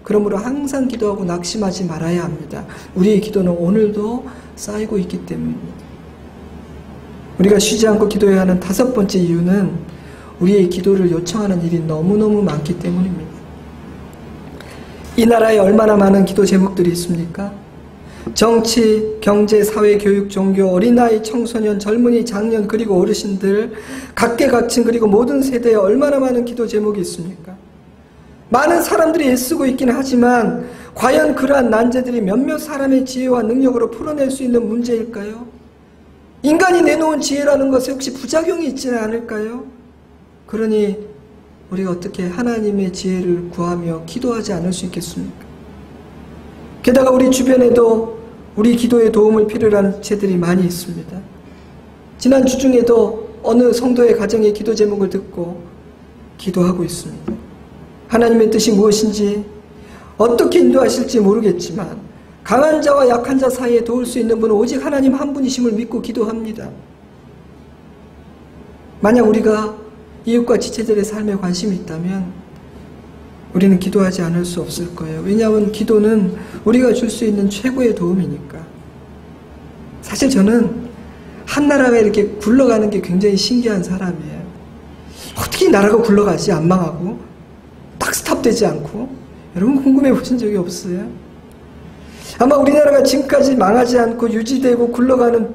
S1: 그러므로 항상 기도하고 낙심하지 말아야 합니다. 우리의 기도는 오늘도 쌓이고 있기 때문입니다. 우리가 쉬지 않고 기도해야 하는 5번째 이유는 우리의 기도를 요청하는 일이 너무너무 많기 때문입니다. 이 나라에 얼마나 많은 기도 제목들이 있습니까? 정치, 경제, 사회, 교육, 종교, 어린아이, 청소년, 젊은이, 장년, 그리고 어르신들, 각계각층 그리고 모든 세대에 얼마나 많은 기도 제목이 있습니까? 많은 사람들이 애쓰고 있긴 하지만 과연 그러한 난제들이 몇몇 사람의 지혜와 능력으로 풀어낼 수 있는 문제일까요? 인간이 내놓은 지혜라는 것에 혹시 부작용이 있지는 않을까요? 그러니 우리가 어떻게 하나님의 지혜를 구하며 기도하지 않을 수 있겠습니까? 게다가 우리 주변에도 우리 기도에 도움을 필요로 하는 지체들이 많이 있습니다. 지난 주 중에도 어느 성도의 가정의 기도 제목을 듣고 기도하고 있습니다. 하나님의 뜻이 무엇인지 어떻게 인도하실지 모르겠지만 강한 자와 약한 자 사이에 도울 수 있는 분은 오직 하나님 한 분이심을 믿고 기도합니다. 만약 우리가 이웃과 지체들의 삶에 관심이 있다면 우리는 기도하지 않을 수 없을 거예요. 왜냐하면 기도는 우리가 줄 수 있는 최고의 도움이니까. 사실 저는 한 나라가 이렇게 굴러가는 게 굉장히 신기한 사람이에요. 어떻게 이 나라가 굴러가지? 안 망하고 딱 스탑되지 않고. 여러분 궁금해 보신 적이 없어요? 아마 우리나라가 지금까지 망하지 않고 유지되고 굴러가는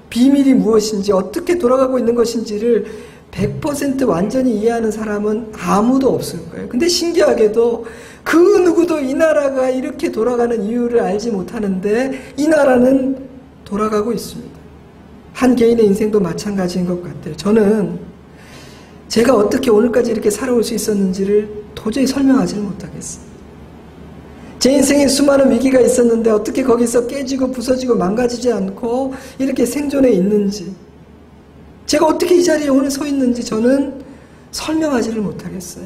S1: 비밀이 무엇인지, 어떻게 돌아가고 있는 것인지를 100% 완전히 이해하는 사람은 아무도 없을 거예요. 근데 신기하게도 그 누구도 이 나라가 이렇게 돌아가는 이유를 알지 못하는데 이 나라는 돌아가고 있습니다. 한 개인의 인생도 마찬가지인 것 같아요. 저는 제가 어떻게 오늘까지 이렇게 살아올 수 있었는지를 도저히 설명하지를 못하겠어요. 제 인생에 수많은 위기가 있었는데 어떻게 거기서 깨지고 부서지고 망가지지 않고 이렇게 생존해 있는지, 제가 어떻게 이 자리에 오늘 서 있는지 저는 설명하지를 못하겠어요.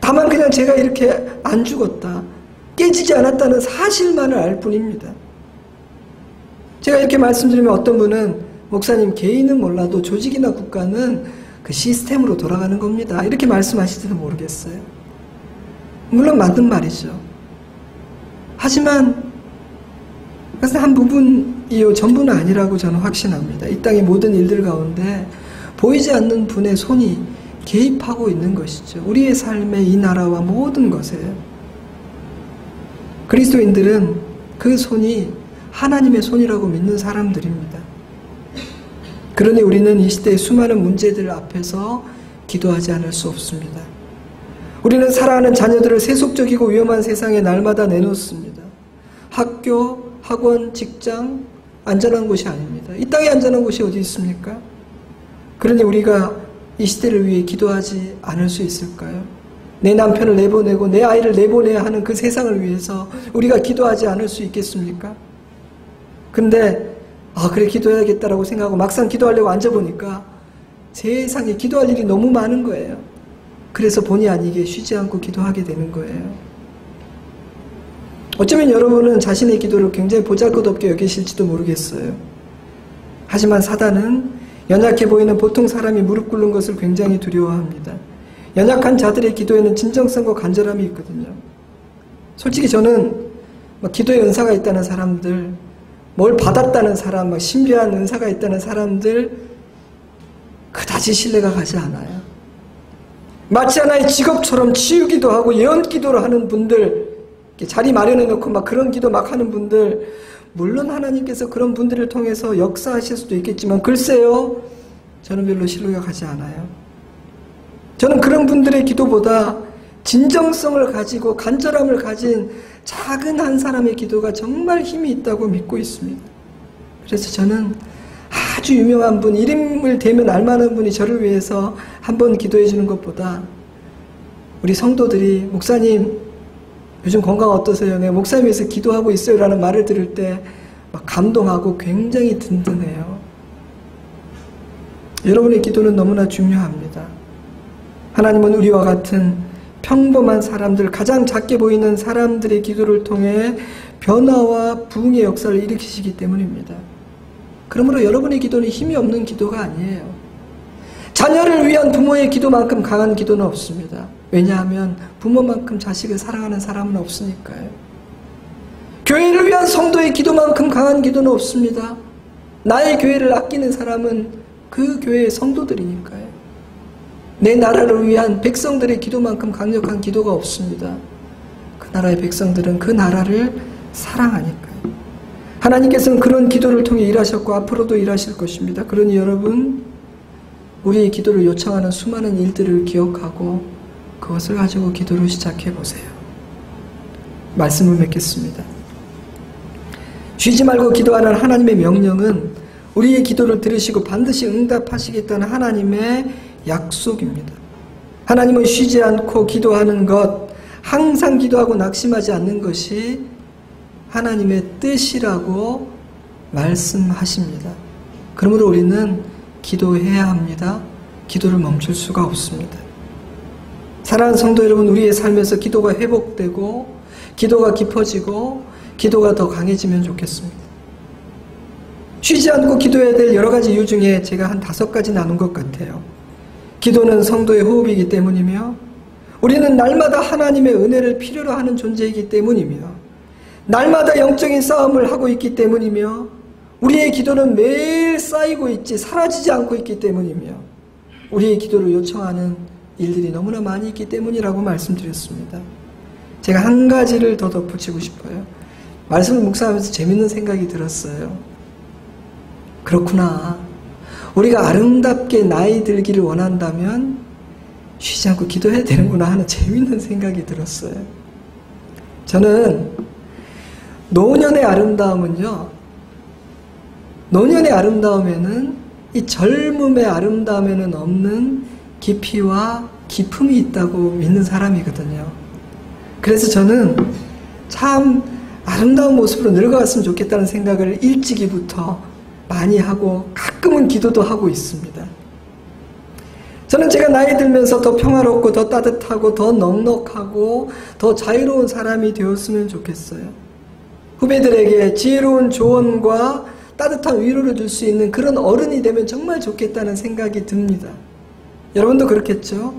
S1: 다만 그냥 제가 이렇게 안 죽었다, 깨지지 않았다는 사실만을 알 뿐입니다. 제가 이렇게 말씀드리면 어떤 분은 목사님, 개인은 몰라도 조직이나 국가는 그 시스템으로 돌아가는 겁니다, 이렇게 말씀하실지도 모르겠어요. 물론 맞는 말이죠. 하지만 그것은 한 부분이요 전부는 아니라고 저는 확신합니다. 이 땅의 모든 일들 가운데 보이지 않는 분의 손이 개입하고 있는 것이죠. 우리의 삶의 이 나라와 모든 것에 그리스도인들은 그 손이 하나님의 손이라고 믿는 사람들입니다. 그러니 우리는 이 시대의 수많은 문제들 앞에서 기도하지 않을 수 없습니다. 우리는 사랑하는 자녀들을 세속적이고 위험한 세상에 날마다 내놓습니다. 학교, 학원, 직장, 안전한 곳이 아닙니다. 이 땅에 안전한 곳이 어디 있습니까? 그러니 우리가 이 시대를 위해 기도하지 않을 수 있을까요? 내 남편을 내보내고 내 아이를 내보내야 하는 그 세상을 위해서 우리가 기도하지 않을 수 있겠습니까? 근데 그래 기도해야겠다라고 생각하고 막상 기도하려고 앉아보니까 세상에 기도할 일이 너무 많은 거예요. 그래서 본의 아니게 쉬지 않고 기도하게 되는 거예요. 어쩌면 여러분은 자신의 기도를 굉장히 보잘것없게 여기실지도 모르겠어요. 하지만 사단은 연약해 보이는 보통 사람이 무릎 꿇는 것을 굉장히 두려워합니다. 연약한 자들의 기도에는 진정성과 간절함이 있거든요. 솔직히 저는 기도의 은사가 있다는 사람들, 뭘 받았다는 사람, 신비한 은사가 있다는 사람들 그다지 신뢰가 가지 않아요. 마치 하나의 직업처럼 치유기도 하고 예언기도를 하는 분들, 자리 마련해 놓고 막 그런 기도 막 하는 분들, 물론 하나님께서 그런 분들을 통해서 역사하실 수도 있겠지만 글쎄요, 저는 별로 신뢰가 가지 않아요. 저는 그런 분들의 기도보다 진정성을 가지고 간절함을 가진 작은 한 사람의 기도가 정말 힘이 있다고 믿고 있습니다. 그래서 저는 아주 유명한 분, 이름을 대면 알만한 분이 저를 위해서 한번 기도해 주는 것보다 우리 성도들이 목사님 요즘 건강 어떠세요? 내가 목사님 위해서 기도하고 있어요 라는 말을 들을 때 막 감동하고 굉장히 든든해요. 여러분의 기도는 너무나 중요합니다. 하나님은 우리와 같은 평범한 사람들, 가장 작게 보이는 사람들의 기도를 통해 변화와 부흥의 역사를 일으키시기 때문입니다. 그러므로 여러분의 기도는 힘이 없는 기도가 아니에요. 자녀를 위한 부모의 기도만큼 강한 기도는 없습니다. 왜냐하면 부모만큼 자식을 사랑하는 사람은 없으니까요. 교회를 위한 성도의 기도만큼 강한 기도는 없습니다. 나의 교회를 아끼는 사람은 그 교회의 성도들이니까요. 내 나라를 위한 백성들의 기도만큼 강력한 기도가 없습니다. 그 나라의 백성들은 그 나라를 사랑하니까요. 하나님께서는 그런 기도를 통해 일하셨고 앞으로도 일하실 것입니다. 그러니 여러분, 우리의 기도를 요청하는 수많은 일들을 기억하고 그것을 가지고 기도를 시작해 보세요. 말씀을 맺겠습니다. 쉬지 말고 기도하는 하나님의 명령은 우리의 기도를 들으시고 반드시 응답하시겠다는 하나님의 약속입니다. 하나님은 쉬지 않고 기도하는 것, 항상 기도하고 낙심하지 않는 것이 하나님의 뜻이라고 말씀하십니다. 그러므로 우리는 기도해야 합니다. 기도를 멈출 수가 없습니다. 사랑하는 성도 여러분, 우리의 삶에서 기도가 회복되고 기도가 깊어지고 기도가 더 강해지면 좋겠습니다. 쉬지 않고 기도해야 될 여러 가지 이유 중에 제가 한 5가지 나눈 것 같아요. 기도는 성도의 호흡이기 때문이며, 우리는 날마다 하나님의 은혜를 필요로 하는 존재이기 때문이며, 날마다 영적인 싸움을 하고 있기 때문이며, 우리의 기도는 매일 쌓이고 있지 사라지지 않고 있기 때문이며, 우리의 기도를 요청하는 일들이 너무나 많이 있기 때문이라고 말씀드렸습니다. 제가 한 가지를 더 덧붙이고 싶어요. 말씀을 묵상하면서 재밌는 생각이 들었어요. 그렇구나. 우리가 아름답게 나이 들기를 원한다면 쉬지 않고 기도해야 되는구나 하는 재밌는 생각이 들었어요. 저는 노년의 아름다움은요, 노년의 아름다움에는 이 젊음의 아름다움에는 없는 깊이와 기품이 있다고 믿는 사람이거든요. 그래서 저는 참 아름다운 모습으로 늙어갔으면 좋겠다는 생각을 일찍이부터 많이 하고 가끔은 기도도 하고 있습니다. 저는 제가 나이 들면서 더 평화롭고 더 따뜻하고 더 넉넉하고 더 자유로운 사람이 되었으면 좋겠어요. 후배들에게 지혜로운 조언과 따뜻한 위로를 줄 수 있는 그런 어른이 되면 정말 좋겠다는 생각이 듭니다. 여러분도 그렇겠죠?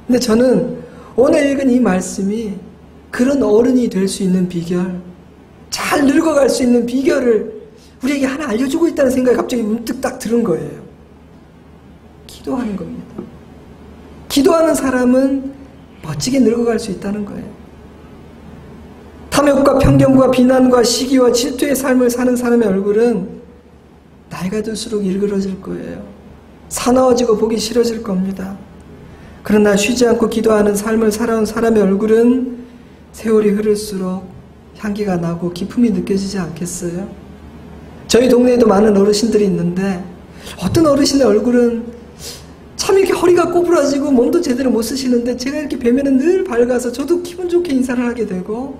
S1: 근데 저는 오늘 읽은 이 말씀이 그런 어른이 될 수 있는 비결, 잘 늙어갈 수 있는 비결을 우리에게 하나 알려주고 있다는 생각이 갑자기 문득 딱 들은 거예요. 기도하는 겁니다. 기도하는 사람은 멋지게 늙어갈 수 있다는 거예요. 탐욕과 편견과 비난과 시기와 질투의 삶을 사는 사람의 얼굴은 나이가 들수록 일그러질 거예요. 사나워지고 보기 싫어질 겁니다. 그러나 쉬지 않고 기도하는 삶을 살아온 사람의 얼굴은 세월이 흐를수록 향기가 나고 기품이 느껴지지 않겠어요? 저희 동네에도 많은 어르신들이 있는데 어떤 어르신의 얼굴은 참 이렇게 허리가 꼬부라지고 몸도 제대로 못 쓰시는데 제가 이렇게 뵈면은 늘 밝아서 저도 기분 좋게 인사를 하게 되고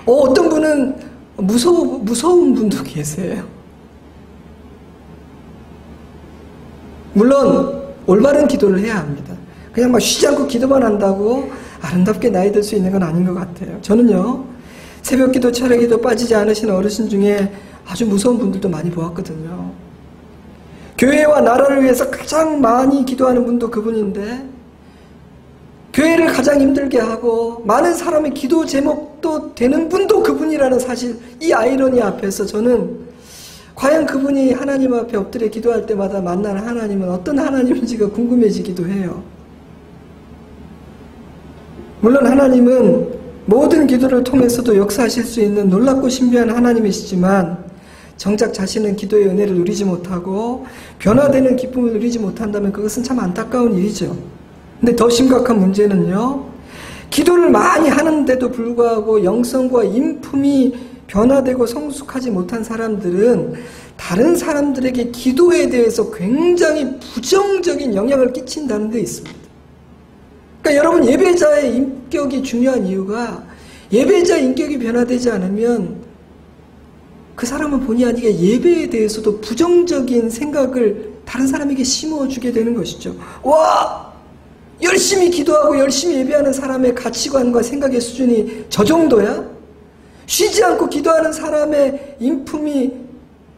S1: 어떤 분은 무서운 분도 계세요. 물론 올바른 기도를 해야 합니다. 그냥 막 쉬지 않고 기도만 한다고 아름답게 나이 들 수 있는 건 아닌 것 같아요. 저는요, 새벽기도, 철야기도 빠지지 않으시는 어르신 중에 아주 무서운 분들도 많이 보았거든요. 교회와 나라를 위해서 가장 많이 기도하는 분도 그분인데 교회를 가장 힘들게 하고 많은 사람의 기도 제목도 되는 분도 그분이라는 사실, 이 아이러니 앞에서 저는 과연 그분이 하나님 앞에 엎드려 기도할 때마다 만나는 하나님은 어떤 하나님인지가 궁금해지기도 해요. 물론 하나님은 모든 기도를 통해서도 역사하실 수 있는 놀랍고 신비한 하나님이시지만 정작 자신은 기도의 은혜를 누리지 못하고 변화되는 기쁨을 누리지 못한다면 그것은 참 안타까운 일이죠. 근데 더 심각한 문제는요, 기도를 많이 하는데도 불구하고 영성과 인품이 변화되고 성숙하지 못한 사람들은 다른 사람들에게 기도에 대해서 굉장히 부정적인 영향을 끼친다는 데 있습니다. 그러니까 여러분, 예배자의 인격이 중요한 이유가 예배자의 인격이 변화되지 않으면 그 사람은 본의 아니게 예배에 대해서도 부정적인 생각을 다른 사람에게 심어주게 되는 것이죠. 와! 열심히 기도하고 열심히 예배하는 사람의 가치관과 생각의 수준이 저 정도야? 쉬지 않고 기도하는 사람의 인품이,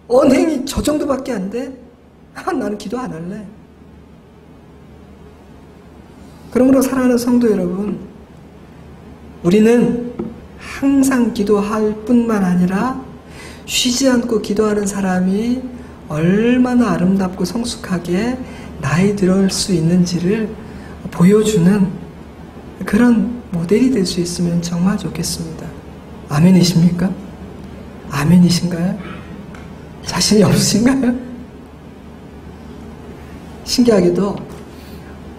S1: 언행이 저 정도밖에 안 돼? 나는 기도 안 할래. 그러므로 사랑하는 성도 여러분, 우리는 항상 기도할 뿐만 아니라 쉬지 않고 기도하는 사람이 얼마나 아름답고 성숙하게 나이 들어올 수 있는지를 보여주는 그런 모델이 될 수 있으면 정말 좋겠습니다. 아멘이십니까? 아멘이신가요? 자신이 없으신가요? 신기하게도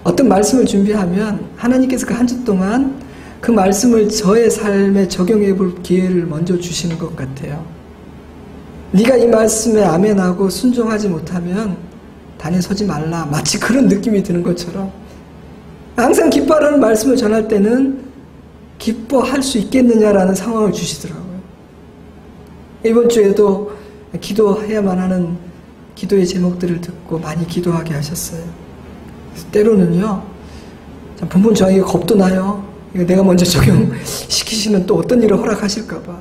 S1: 어떤 말씀을 준비하면 하나님께서 그 한 주 동안 그 말씀을 저의 삶에 적용해 볼 기회를 먼저 주시는 것 같아요. 네가 이 말씀에 아멘하고 순종하지 못하면 단에 서지 말라, 마치 그런 느낌이 드는 것처럼 항상 기뻐하는 말씀을 전할 때는 기뻐할 수 있겠느냐라는 상황을 주시더라고요. 이번 주에도 기도해야만 하는 기도의 제목들을 듣고 많이 기도하게 하셨어요. 때로는요, 부모님 저에게 겁도 나요. 이거 내가 먼저 적용시키시면 또 어떤 일을 허락하실까봐.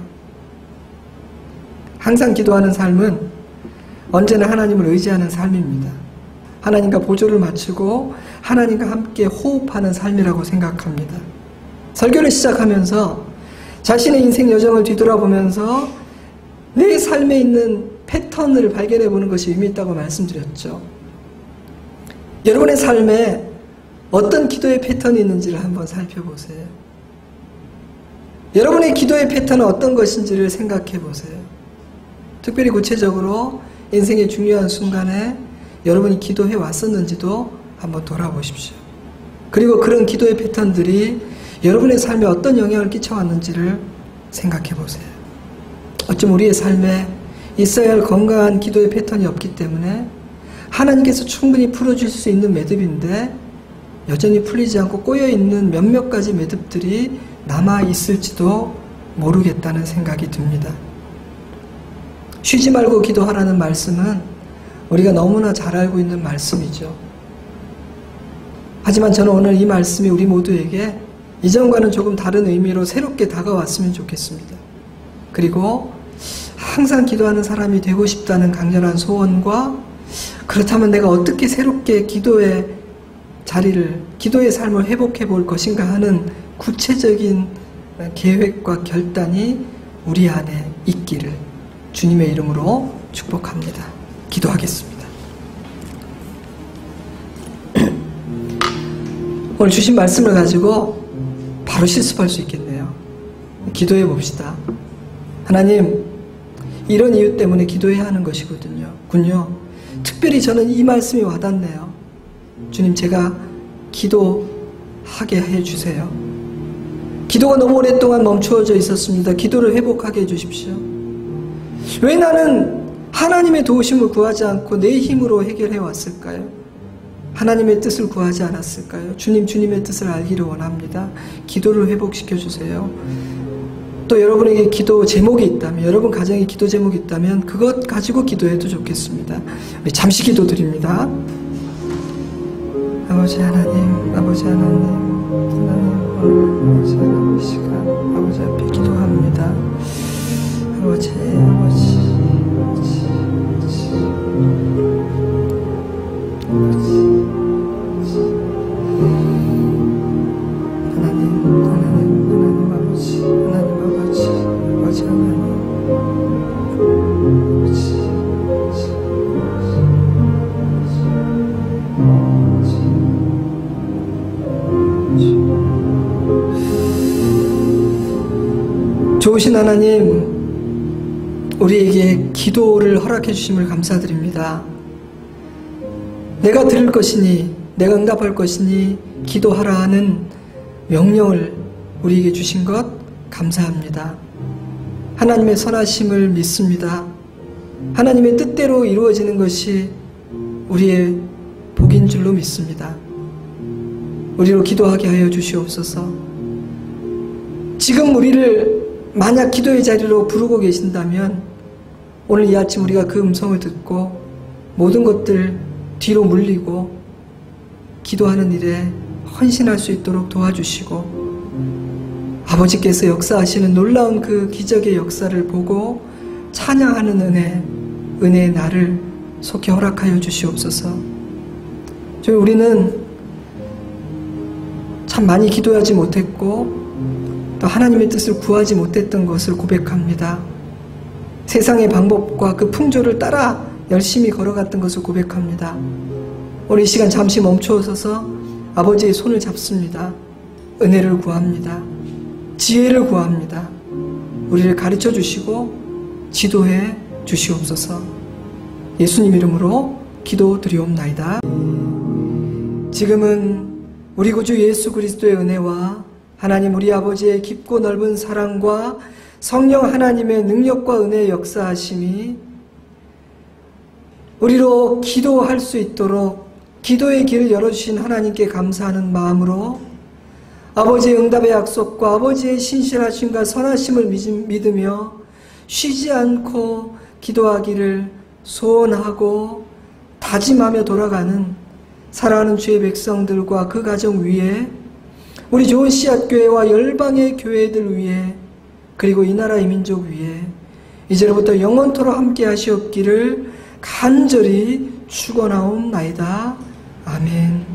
S1: 항상 기도하는 삶은 언제나 하나님을 의지하는 삶입니다. 하나님과 보조를 맞추고 하나님과 함께 호흡하는 삶이라고 생각합니다. 설교를 시작하면서 자신의 인생 여정을 뒤돌아보면서 내 삶에 있는 패턴을 발견해 보는 것이 의미 있다고 말씀드렸죠. 여러분의 삶에 어떤 기도의 패턴이 있는지를 한번 살펴보세요. 여러분의 기도의 패턴은 어떤 것인지를 생각해 보세요. 특별히 구체적으로 인생의 중요한 순간에 여러분이 기도해 왔었는지도 한번 돌아보십시오. 그리고 그런 기도의 패턴들이 여러분의 삶에 어떤 영향을 끼쳐왔는지를 생각해 보세요. 어쩜 우리의 삶에 있어야 할 건강한 기도의 패턴이 없기 때문에 하나님께서 충분히 풀어줄 수 있는 매듭인데 여전히 풀리지 않고 꼬여있는 몇몇 가지 매듭들이 남아있을지도 모르겠다는 생각이 듭니다. 쉬지 말고 기도하라는 말씀은 우리가 너무나 잘 알고 있는 말씀이죠. 하지만 저는 오늘 이 말씀이 우리 모두에게 이전과는 조금 다른 의미로 새롭게 다가왔으면 좋겠습니다. 그리고 항상 기도하는 사람이 되고 싶다는 강렬한 소원과 그렇다면 내가 어떻게 새롭게 기도의 자리를, 기도의 삶을 회복해 볼 것인가 하는 구체적인 계획과 결단이 우리 안에 있기를 주님의 이름으로 축복합니다. 기도하겠습니다. 오늘 주신 말씀을 가지고 바로 실습할 수 있겠네요. 기도해 봅시다. 하나님, 이런 이유 때문에 기도해야 하는 것이거든요. 특별히 저는 이 말씀이 와닿네요. 주님, 제가 기도하게 해주세요. 기도가 너무 오랫동안 멈추어져 있었습니다. 기도를 회복하게 해주십시오. 왜 나는 하나님의 도우심을 구하지 않고 내 힘으로 해결해 왔을까요? 하나님의 뜻을 구하지 않았을까요? 주님의 뜻을 알기를 원합니다. 기도를 회복시켜 주세요. 또 여러분에게 기도 제목이 있다면, 여러분 가정에 기도 제목이 있다면 그것 가지고 기도해도 좋겠습니다. 우리 잠시 기도드립니다. 아버지 하나님, 아버지 하나님, 아버지 하나님, 이 시간 아버지 앞에 기도합니다. 아버지. 좋으신 하나님, 우리에게 기도를 허락해 주심을 감사드립니다. 내가 들을 것이니, 내가 응답할 것이니 기도하라 하는 명령을 우리에게 주신 것 감사합니다. 하나님의 선하심을 믿습니다. 하나님의 뜻대로 이루어지는 것이 우리의 복인 줄로 믿습니다. 우리로 기도하게 하여 주시옵소서. 지금 우리를 만약 기도의 자리로 부르고 계신다면 오늘 이 아침 우리가 그 음성을 듣고 모든 것들 뒤로 물리고 기도하는 일에 헌신할 수 있도록 도와주시고 아버지께서 역사하시는 놀라운 그 기적의 역사를 보고 찬양하는 은혜의 날을 속히 허락하여 주시옵소서. 우리는 참 많이 기도하지 못했고 또 하나님의 뜻을 구하지 못했던 것을 고백합니다. 세상의 방법과 그 풍조를 따라 열심히 걸어갔던 것을 고백합니다. 오늘 이 시간 잠시 멈추어서서 아버지의 손을 잡습니다. 은혜를 구합니다. 지혜를 구합니다. 우리를 가르쳐 주시고 지도해 주시옵소서. 예수님 이름으로 기도드리옵나이다. 지금은 우리 구주 예수 그리스도의 은혜와 하나님 우리 아버지의 깊고 넓은 사랑과 성령 하나님의 능력과 은혜의 역사하심이 우리로 기도할 수 있도록 기도의 길을 열어주신 하나님께 감사하는 마음으로 아버지의 응답의 약속과 아버지의 신실하심과 선하심을 믿으며 쉬지 않고 기도하기를 소원하고 다짐하며 돌아가는 사랑하는 주의 백성들과 그 가정 위에 우리 좋은 씨앗교회와 열방의 교회들 위에 그리고 이 나라 이 민족 위에 이제로부터 영원토록 함께 하시옵기를 간절히 축원하옵나이다. 아멘.